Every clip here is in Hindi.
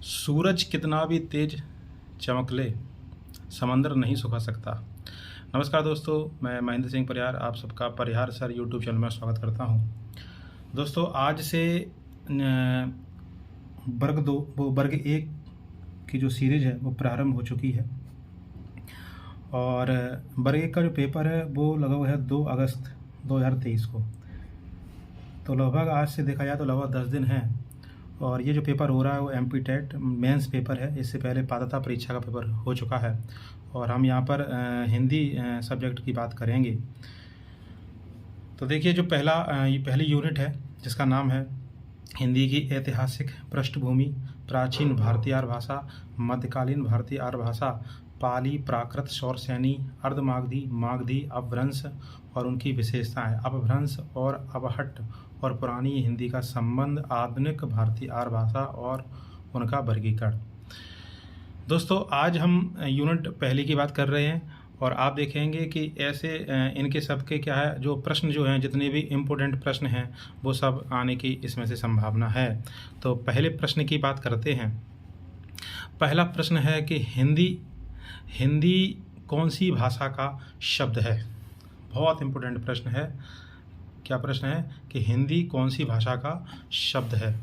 सूरज कितना भी तेज चमक ले, समंदर नहीं सुखा सकता। नमस्कार दोस्तों, मैं महेंद्र सिंह परिहार आप सबका परिहार सर यूट्यूब चैनल में स्वागत करता हूं। दोस्तों, आज से वर्ग एक की जो सीरीज है वो प्रारंभ हो चुकी है और वर्ग एक का जो पेपर है वो लगा हुआ है 2 अगस्त 2023 को। तो लगभग आज से देखा जाए तो लगभग 10 दिन हैं और ये जो पेपर हो रहा है वो MP-TET मेंस पेपर है। इससे पहले पात्रता परीक्षा का पेपर हो चुका है और हम यहाँ पर हिंदी सब्जेक्ट की बात करेंगे। तो देखिए, जो पहली यूनिट है जिसका नाम है हिंदी की ऐतिहासिक पृष्ठभूमि, प्राचीन भारतीय आर्य भाषा, मध्यकालीन भारतीय आर्य भाषा, पाली, प्राकृत, सौरसैनी, अर्धमागधी, मागधी, अपभ्रंश और उनकी विशेषताएं, अपभ्रंश और अपहट्ट और पुरानी हिंदी का संबंध, आधुनिक भारतीय आर्य भाषा और उनका वर्गीकरण। दोस्तों, आज हम यूनिट पहली की बात कर रहे हैं और आप देखेंगे कि ऐसे इनके सबके क्या है, जो प्रश्न जो हैं, जितने भी इम्पोर्टेंट प्रश्न हैं वो सब आने की इसमें से संभावना है। तो पहले प्रश्न की बात करते हैं। पहला प्रश्न है कि हिंदी कौन सी भाषा का शब्द है। बहुत इम्पोर्टेंट प्रश्न है। क्या प्रश्न है कि हिंदी कौन सी भाषा का शब्द है।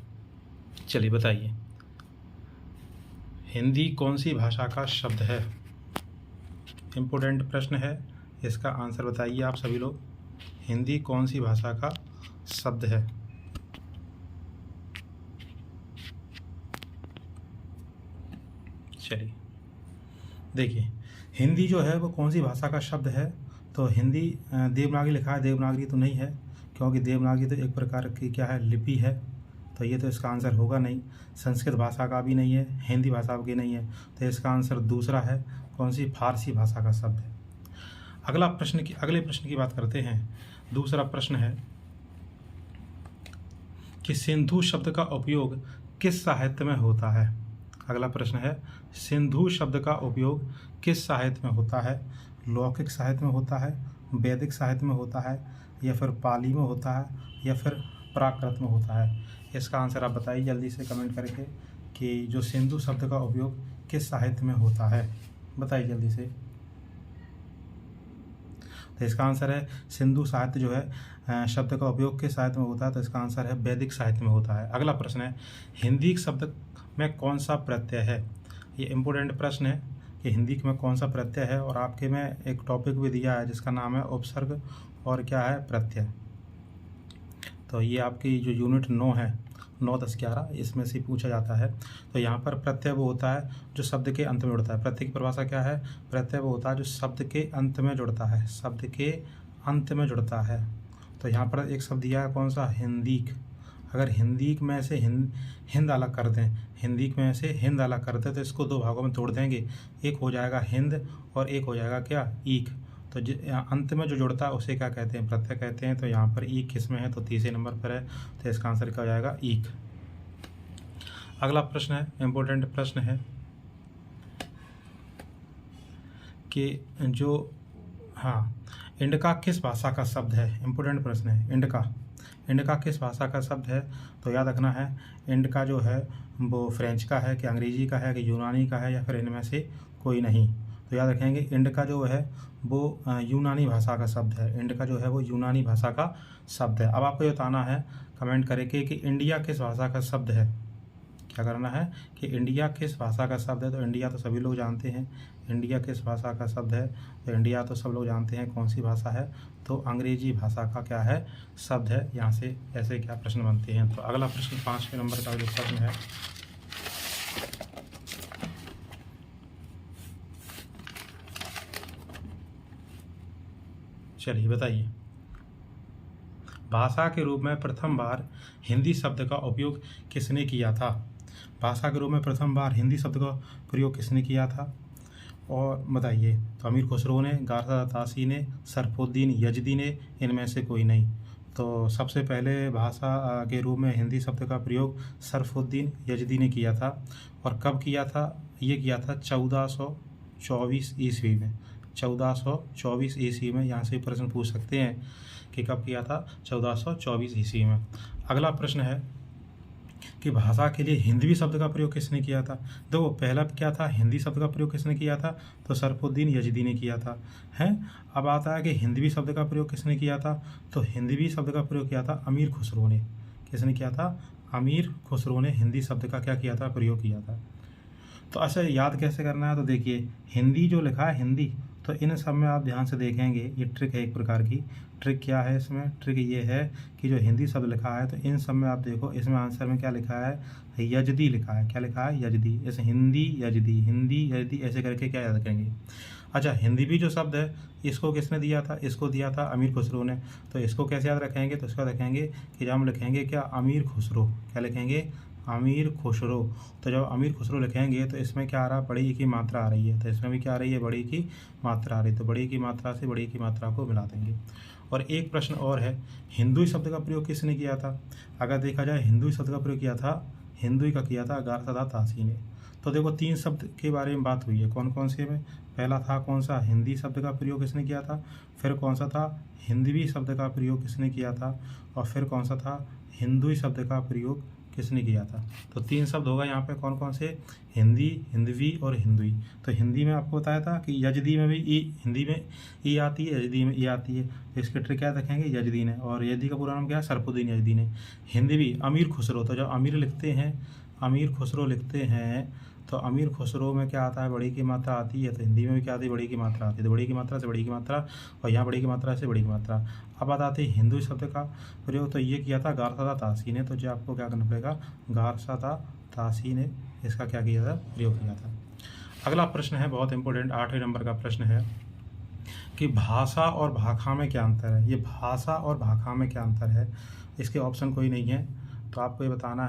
चलिए बताइए, हिंदी कौन सी भाषा का शब्द है। इम्पोर्टेंट प्रश्न है, इसका आंसर बताइए आप सभी लोग। हिंदी कौन सी भाषा का शब्द है। चलिए देखिए, हिंदी जो है वो कौन सी भाषा का शब्द है। तो हिंदी देवनागरी लिखा है, देवनागरी तो नहीं है क्योंकि देवनागरी तो एक प्रकार की क्या है, लिपि है। तो ये तो इसका आंसर होगा नहीं। संस्कृत भाषा का भी नहीं है, हिंदी भाषा की नहीं है। तो इसका आंसर दूसरा है, कौन सी, फारसी भाषा का शब्द है। अगले प्रश्न की बात करते हैं। दूसरा प्रश्न है कि सिंधु शब्द का उपयोग किस साहित्य में होता है। अगला प्रश्न है, सिंधु शब्द का उपयोग किस साहित्य में होता है। लौकिक साहित्य में होता है, वैदिक साहित्य में होता है, या फिर पाली में होता है, या फिर प्राकृत में होता है। इसका आंसर आप बताइए जल्दी से कमेंट करके कि जो सिंधु शब्द का उपयोग किस साहित्य में होता है, बताइए जल्दी से। तो इसका आंसर है सिंधु साहित्य जो है शब्द का उपयोग किस साहित्य में होता है। तो इसका आंसर है वैदिक साहित्य में होता है। अगला प्रश्न है, हिंदी शब्द में कौन सा प्रत्यय है। ये इम्पोर्टेंट प्रश्न है कि हिंदी में कौन सा प्रत्यय है और आपके में एक टॉपिक भी दिया है जिसका नाम है उपसर्ग और क्या है, प्रत्यय। तो ये आपकी जो यूनिट 9 है, 9, 10, 11, इसमें से पूछा जाता है। तो यहाँ पर प्रत्यय वो होता है जो शब्द के अंत में जुड़ता है। प्रत्यय की परिभाषा क्या है, प्रत्यय वो होता है जो शब्द के अंत में जुड़ता है, शब्द के अंत में जुड़ता है। तो यहाँ पर एक शब्द दिया है, कौन सा, हिंदीक। अगर हिंदीक में से हिंद अलग कर दें, हिंदीक में से हिंद अलग कर दें तो इसको 2 भागों में तोड़ देंगे। एक हो जाएगा हिंद और एक हो जाएगा क्या, ईक। तो अंत में जो जुड़ता है उसे क्या कहते हैं, प्रत्यय कहते हैं। तो यहाँ पर ईक किस में है, तो तीसरे नंबर पर है। तो इसका आंसर क्या हो जाएगा, ईक। अगला प्रश्न है, इम्पोर्टेंट प्रश्न है कि इंडका किस भाषा का शब्द है। इम्पोर्टेंट प्रश्न है, इंडका किस भाषा का शब्द है। तो याद रखना है, इंडका जो है वो फ्रेंच का है कि अंग्रेजी का है कि यूनानी का है या फिर इनमें से कोई नहीं। तो याद रखेंगे, इंडका जो है वो यूनानी भाषा का शब्द है। इंडका जो है वो यूनानी भाषा का शब्द है। अब आपको ये बताना है कमेंट करके कि इंडिया किस भाषा का शब्द है। क्या करना है कि इंडिया किस भाषा का शब्द है। तो इंडिया तो सभी लोग जानते हैं, इंडिया किस भाषा का शब्द है। तो इंडिया तो सब लोग जानते हैं कौन सी भाषा है, तो अंग्रेजी भाषा का क्या है, शब्द है। यहाँ से ऐसे क्या प्रश्न बनते हैं। तो अगला प्रश्न 5वें नंबर का जो प्रश्न है, चलिए बताइए, भाषा के रूप में प्रथम बार हिंदी शब्द का उपयोग किसने किया था। भाषा के रूप में प्रथम बार हिंदी शब्द का प्रयोग किसने किया था और बताइए। तो अमीर खुसरो ने, गारसा तासी ने, सरफुद्दीन यजदी ने, इनमें से कोई नहीं। तो सबसे पहले भाषा के रूप में हिंदी शब्द का प्रयोग सरफुद्दीन यजदी ने किया था। और कब किया था, ये किया था 1424 ईस्वी में। 1424 ईस्वी में। यहाँ से प्रश्न पूछ सकते हैं कि कब किया था, 1424 ईस्वी में। अगला प्रश्न है कि भाषा के लिए हिंदवी शब्द का प्रयोग किसने किया था। देखो पहला क्या था, हिंदी शब्द का प्रयोग किसने किया था, तो सरफुद्दीन यजदी ने किया था, हैं। अब आता है कि हिंदवी शब्द का प्रयोग किसने किया था, तो हिंदवी शब्द का प्रयोग किया था अमीर खुसरो ने। किसने किया था, अमीर खुसरो ने हिंदी शब्द का क्या किया था, प्रयोग किया था। तो अच्छा याद कैसे करना है, तो देखिए हिंदी जो लिखा है हिंदी, तो इन सब में आप ध्यान से देखेंगे, ये ट्रिक है एक प्रकार की। ट्रिक क्या है इसमें, ट्रिक ये है कि जो हिंदी शब्द लिखा है तो इन सब में आप देखो, इसमें आंसर में क्या लिखा है, यजदी लिखा है। क्या लिखा है, यजदी। जैसे हिंदी यजदी ऐसे करके क्या याद करेंगे। अच्छा हिंदी भी जो शब्द है इसको किसने दिया था, इसको दिया था अमीर खुसरो ने। तो इसको कैसे याद रखेंगे, तो इसको रखेंगे कि जब हम लिखेंगे क्या, अमीर खुसरो, क्या लिखेंगे, अमीर खुसरो। तो जब अमीर खुसरो लिखेंगे तो इसमें क्या आ रहा, बड़ी ई की मात्रा आ रही है, तो इसमें भी क्या आ रही है, बड़ी की मात्रा आ रही है। तो बड़ी की मात्रा से बड़ी की मात्रा को मिला देंगे। और एक प्रश्न और है, हिंदुई शब्द का प्रयोग किसने किया था। अगर देखा जाए हिंदुई शब्द का प्रयोग किया था, हिंदुई का किया था गारसदा तासी ने। तो देखो 3 शब्द के बारे में बात हुई है, कौन कौन से में। पहला था कौन सा, हिंदी शब्द का प्रयोग किसने किया था। फिर कौन सा था, हिंदवी शब्द का प्रयोग किसने किया था। और फिर कौन सा था, हिंदुई शब्द का प्रयोग किसने किया था। तो 3 शब्द होगा यहाँ पे, कौन कौन से, हिंदी, हिंदवी और हिंदुई। तो हिंदी में आपको बताया था कि यजदी में भी ई, हिंदी में ई आती है, यजदी में ई आती है। तो इसके ट्रिक क्या रखेंगे, यजदी ने। और यजदी का पूरा नाम क्या है, सरफुद्दीन यजदी ने। हिंदवी अमीर खुसरो, तो जब अमीर लिखते हैं, अमीर खुसरो लिखते हैं, तो अमीर खुसरो में क्या आता है, बड़ी की मात्रा आती है। तो हिंदी में भी क्या आती है, बड़ी की मात्रा आती है। तो बड़ी की मात्रा से बड़ी की मात्रा, और यहाँ बड़ी की मात्रा से बड़ी की मात्रा। अब बात आती है हिंदू शब्द का प्रयोग, तो ये किया था गारसदा तासी ने। तो जो आपको क्या करना पड़ेगा, गारसदा तासी ने इसका क्या किया था, प्रयोग किया था। अगला प्रश्न है बहुत इंपॉर्टेंट, 8वें नंबर का प्रश्न है कि भाषा और भाखा में क्या अंतर है। ये भाषा और भाखा में क्या अंतर है, इसके ऑप्शन कोई नहीं है, तो आपको ये बताना है।